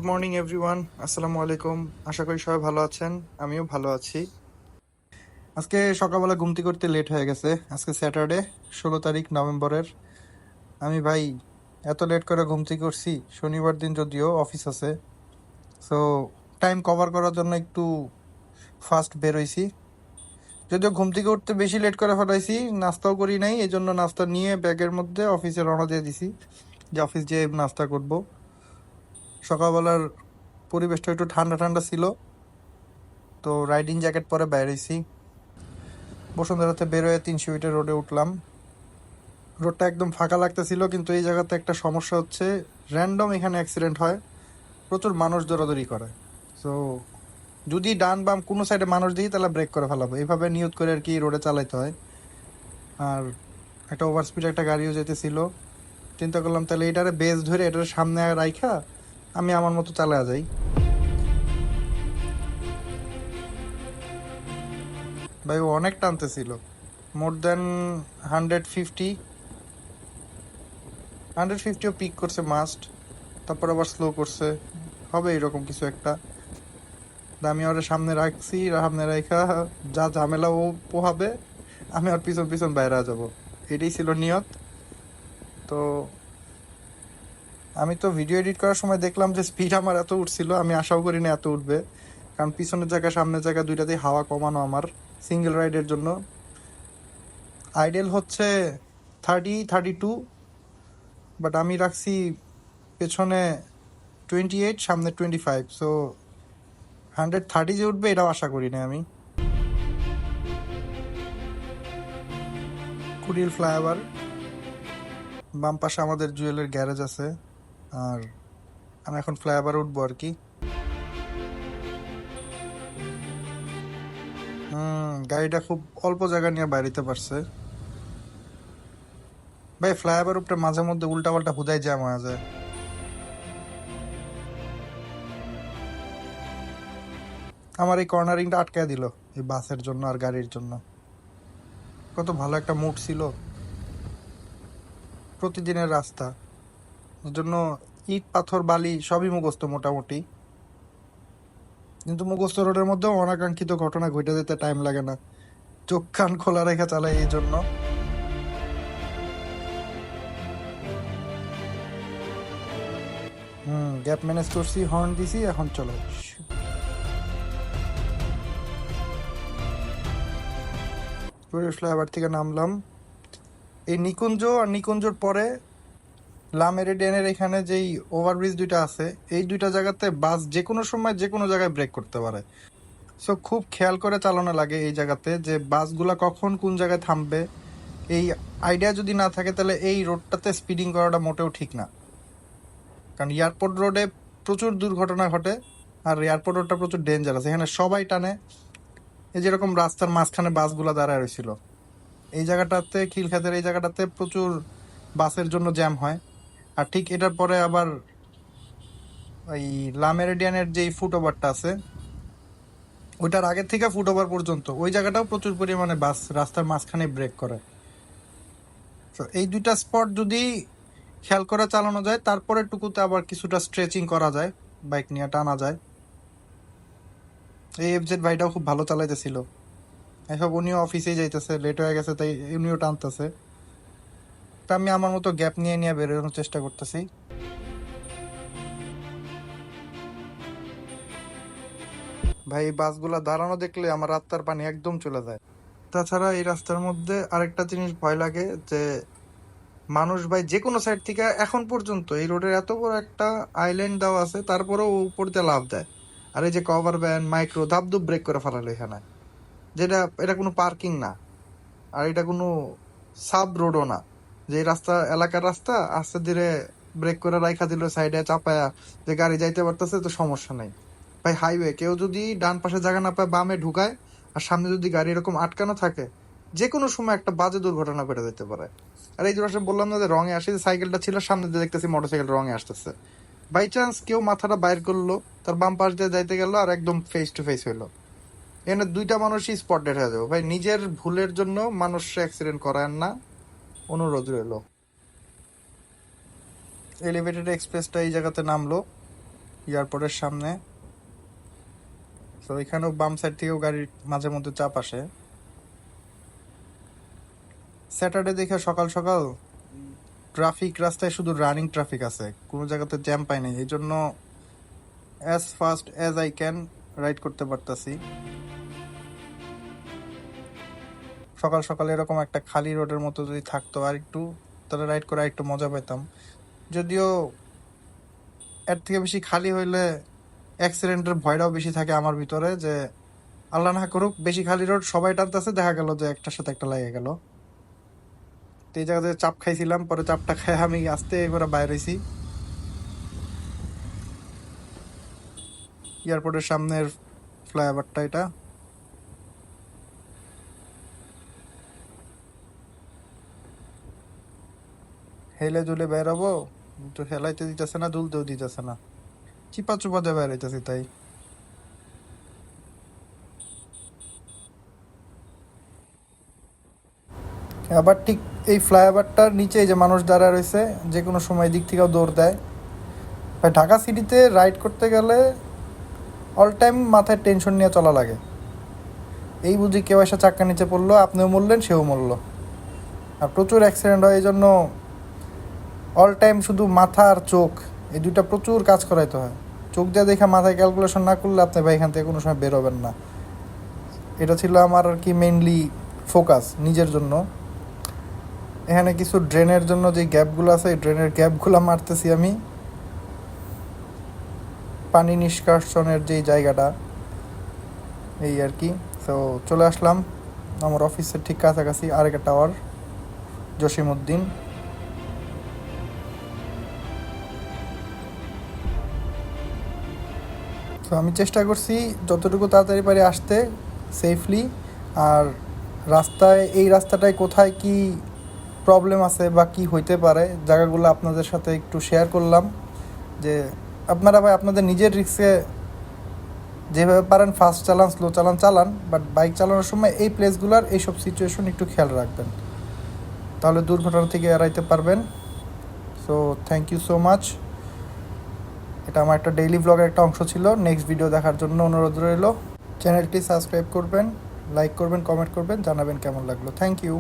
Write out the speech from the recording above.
Good morning everyone, আসসালামু আলাইকুম। আশা করি সবাই ভালো আছেন, আমিও ভালো আছি। আজকে সকালবেলা ঘুমতি করতে লেট হয়ে গেছে। আজকে স্যাটারডে 16 তারিখ নভেম্বরের। আমি ভাই এত লেট করে ঘুমতি করছি, শনিবার দিন যদিও অফিস আছে, সো টাইম কভার করার জন্য একটু ফাস্ট বেরোইছি। যদিও ঘুম থেকে উঠতে বেশি লেট করে ফেলাইছি, নাস্তাও করি নাই, এই জন্য নাস্তা নিয়ে ব্যাগের মধ্যে অফিসে রওনা দিয়ে দিছি যে অফিস যেয়ে নাস্তা করব। সকালবেলার পরিবেশটা একটু ঠান্ডা ঠান্ডা ছিল, তো রাইডিং জ্যাকেট পরে বেরিয়েছি। বসুন্ধরাতে বেরোয় 300 ফিটের রোডে উঠলাম। রোডটা একদম ফাঁকা লাগতেছিল, কিন্তু এই জায়গাতে একটা সমস্যা হচ্ছে, র্যান্ডম এখানে অ্যাক্সিডেন্ট হয়, প্রচুর মানুষ দৌড়াদৌড়ি করে। সো যদি ডান বাম কোনো সাইডে মানুষ দিই তাহলে ব্রেক করে ফেলাবো, এইভাবে নিয়ত করে আর কি রোডে চালাইতে হয়। আর একটা ওভার স্পিড একটা গাড়িও যেতেছিল, চিন্তা করলাম তাহলে এটারে বেস ধরে এটার সামনে রাইখা আমি আমার মতো চালা যাই। ভাই ও অনেক টানতেছিল, মোর দেন 150 150ও পিক করছে মাস্ট, তারপর আবার স্লো করছে, হবে এরকম কিছু একটা। আমি ওর সামনে রাখছি, সামনে রাখা যা ঝামেলা ও পোহাবে, আমি ওর পিছন পিছন বাইরে যাব, এটাই ছিল নিয়ত। তো আমি তো ভিডিও এডিট করার সময় দেখলাম যে স্পিড আমার এত উঠছিল, আমি আশাও করি না এত উঠবে, কারণ পিছনের জায়গা সামনের জায়গা দুইটাতেই হাওয়া কমানো আমার সিঙ্গেল রাইডের জন্য। আইডেল হচ্ছে 32, বাট আমি রাখছি পেছনে 28, সামনে 25, সো 130 যে উঠবে এটাও আশা করি না আমি। কুড়িল ফ্লাইওভার, বাম পাশে আমাদের জুয়েলের গ্যারেজ আছে, আর আমি এখন ফ্লাইওভার উঠবো আর কি। গাড়িটা খুব অল্প জায়গা নিয়ে বাইরেতে পারছে। ভাই ফ্লাইওভার উপরে মাঝে মধ্যে উল্টা পাল্টা হুদাই জ্যাম হয়ে যায়। আমার এই কর্নারিংটা আটকায় দিল এই বাসের জন্য আর গাড়ির জন্য। কত ভালো একটা মুড ছিল, প্রতিদিনের রাস্তা, এর জন্য ইট পাথর বালি সবই মুখস্থ মোটামুটি, কিন্তু মুখস্থ রোডের মধ্যেও অনাকাঙ্ক্ষিত ঘটনা ঘটে যেতে টাইম লাগে না, চোখ কান খোলা রেখে চালাই এই জন্য। গ্যাপ ম্যানেজ করছি, হর্ন দিছি, এখন চলো। ফ্লাইওভার থেকে নামলাম, এই নিকুঞ্জ আর নিকুঞ্জর পরে লা মেরিডিয়ানের এখানে যেই ওভারব্রিজ দুইটা আছে, এই দুইটা জায়গাতে বাস যে কোনো সময় যে কোনো জায়গায় ব্রেক করতে পারে। সো খুব খেয়াল করে চালানো লাগে এই জায়গাতে, যে বাসগুলা কখন কোন জায়গায় থামবে, এই আইডিয়া যদি না থাকে তাহলে এই রোডটাতে স্পিডিং করাটা মোটেও ঠিক না। কারণ এয়ারপোর্ট রোডে প্রচুর দুর্ঘটনা ঘটে, আর এয়ারপোর্ট রোডটা প্রচুর ডেঞ্জারাস, এখানে সবাই টানে। এই যেরকম রাস্তার মাঝখানে বাসগুলা দাঁড়ায় রয়েছিল, এই জায়গাটাতে খিলখাতের এই জায়গাটাতে প্রচুর বাসের জন্য জ্যাম হয়। আর ঠিক এটার পরে আবার ওই লা মেরিডিয়ানের যেই ফুটওভারটা আছে, ওইটার আগের থেকে ফুটওভার পর্যন্ত ওই জায়গাটাও প্রচুর পরিমাণে বাস রাস্তার মাঝখানে ব্রেক করে। তো এই দুইটা স্পট যদি খেয়াল করে চালানো যায়, তারপরে টুকুতে আবার কিছুটা স্ট্রেচিং করা যায়, বাইক নিয়ে টানা যায়। এই এফজেড ভাইটাও খুব ভালো চালাইতেছিল, এসব উনিও অফিসেই যাইতেছে, লেট হয়ে গেছে তাই উনিও টানতেছে। তা আমি আমার মতো গ্যাপ নিয়ে নিয়ে বেরোনোর চেষ্টা করতেছি। ভাই বাসগুলা দাঁড়ানো দেখলে আমার আত্মার পানি একদম চলে যায়। তাছাড়া এই রাস্তার মধ্যে আরেকটা জিনিস ভয় লাগে, যে মানুষ ভাই যে কোনো সাইড থেকে, এখন পর্যন্ত এই রোডের এত বড় একটা আইল্যান্ড দেওয়া আছে তারপরেও উপর দিয়ে লাভ দেয়। আর এই যে কভার ভ্যান মাইক্রো ধাপধুপ ব্রেক করে ফেলালো এখানে, যেটা এটা কোনো পার্কিং না, আর এটা কোনো সাব রোডও না, যে রাস্তা এলাকার রাস্তা আস্তে ধীরে ব্রেক করে রাইখা দিল সাইডে চাপায়া, যে গাড়ি যাইতে পারতেছে তো সমস্যা নেই। ভাই হাইওয়ে কেউ যদি ডান পাশে জায়গা না পায় বামে ঢুকায়, আর সামনে যদি গাড়ি এরকম আটকানো থাকে, যে কোনো সময় একটা বাজে দুর্ঘটনা ঘটে যেতে পারে। আর এই যে বললাম না যে রঙে আসে, যে সাইকেলটা ছিল সামনে দিয়ে দেখতেছি মোটরসাইকেল রঙে আসতেছে, বাই চান্স কেউ মাথাটা বাইর করলো, তার বাম পাশ দিয়ে যাইতে গেল আর একদম ফেস টু ফেস হইলো, এখানে দুইটা মানুষই স্পট ডেড হয়ে যাবে। ভাই নিজের ভুলের জন্য মানুষ অ্যাক্সিডেন্ট করায় না, অনুরোধ রইল। এলিভেটেড এক্সপ্রেসটা এই জায়গাতে নামলো, এয়ারপোর্টের সামনে। তো এখানেও বাম সাইড থেকেও গাড়ির মাঝে মধ্যে চাপ আসে। স্যাটারডে দেখে সকাল সকাল ট্রাফিক, রাস্তায় শুধু রানিং ট্রাফিক আছে, কোনো জায়গাতে জ্যাম পাই নাই, এই জন্য as fast as I can ride করতে পারতাছি। সকাল সকাল এরকম একটা খালি রোডের মতো যদি থাকতো আর একটু, তাহলে রাইড করে একটু মজা পেতাম। যদিও এর থেকে বেশি খালি হইলে অ্যাক্সিডেন্টের ভয়টাও বেশি থাকে আমার ভিতরে, যে আল্লাহ না করুক বেশি খালি রোড সবাই টানতেছে, দেখা গেল যে একটার সাথে একটা লেগে গেল। তো এই জায়গাতে চাপ খাইছিলাম, পরে চাপটা খাই আমি আস্তে করে বাইরে হয়েছি। এয়ারপোর্টের সামনের ফ্লাইওভারটা এটা। হেলে দুলে বেরোবো, তো হেলাইতে দিতেছে না, দুলতেও দিতেছে না, চিপা চুপা দিয়ে বেরাইতেছি তাই। আবার ঠিক এই ফ্লাইওভারটার নিচে যে মানুষ দাঁড়া রয়েছে, যে কোনো সময় দিক থেকেও দৌড় দেয়। ভাই ঢাকা সিটিতে রাইড করতে গেলে অল টাইম মাথায় টেনশন নিয়ে চলা লাগে। এই বুঝি কেউ এসে চাক্কা নিচে পড়লো, আপনিও মরলেন সেও মরলো। আর প্রচুর অ্যাক্সিডেন্ট হয়, এই জন্য অল টাইম শুধু মাথা আর চোখ, এই দুইটা প্রচুর কাজ করাইতে হয়। চোখ দিয়ে দেখা মাথায় ক্যালকুলেশন না করলে আপনি ভাই এখান থেকে কোনো সময় বেরোবেন না। এটা ছিল আমার আর কি মেইনলি ফোকাস নিজের জন্য। এখানে কিছু ড্রেনের জন্য যে গ্যাপগুলো আছে, এই ড্রেনের গ্যাপগুলো মারতেছি আমি, পানি নিষ্কাশনের যেই জায়গাটা, এই আর কি। তো চলে আসলাম আমার অফিসের ঠিক কাছাকাছি, আরেকটা টাওয়ার, জসিমউদ্দিন। তো আমি চেষ্টা করছি যতটুকু তাড়াতাড়ি পারি আসতে সেফলি। আর রাস্তায়, এই রাস্তাটায় কোথায় কি প্রবলেম আছে বা কি হইতে পারে, জায়গাগুলো আপনাদের সাথে একটু শেয়ার করলাম, যে আপনারা ভাই আপনাদের নিজের রিস্কে যেভাবে পারেন ফাস্ট চালান, স্লো চালান, চালান, বাট বাইক চালানোর সময় এই প্লেসগুলোর এইসব সিচুয়েশন একটু খেয়াল রাখবেন, তাহলে দুর্ঘটনা থেকে এড়াইতে পারবেন। So thank you so much. এটা আমার একটা ডেইলি ব্লগের একটা অংশ ছিল। নেক্সট ভিডিও দেখার জন্য অনুরোধ রইল। চ্যানেলটি সাবস্ক্রাইব করবেন, লাইক করবেন, কমেন্ট করবেন, জানাবেন কেমন লাগলো। Thank you.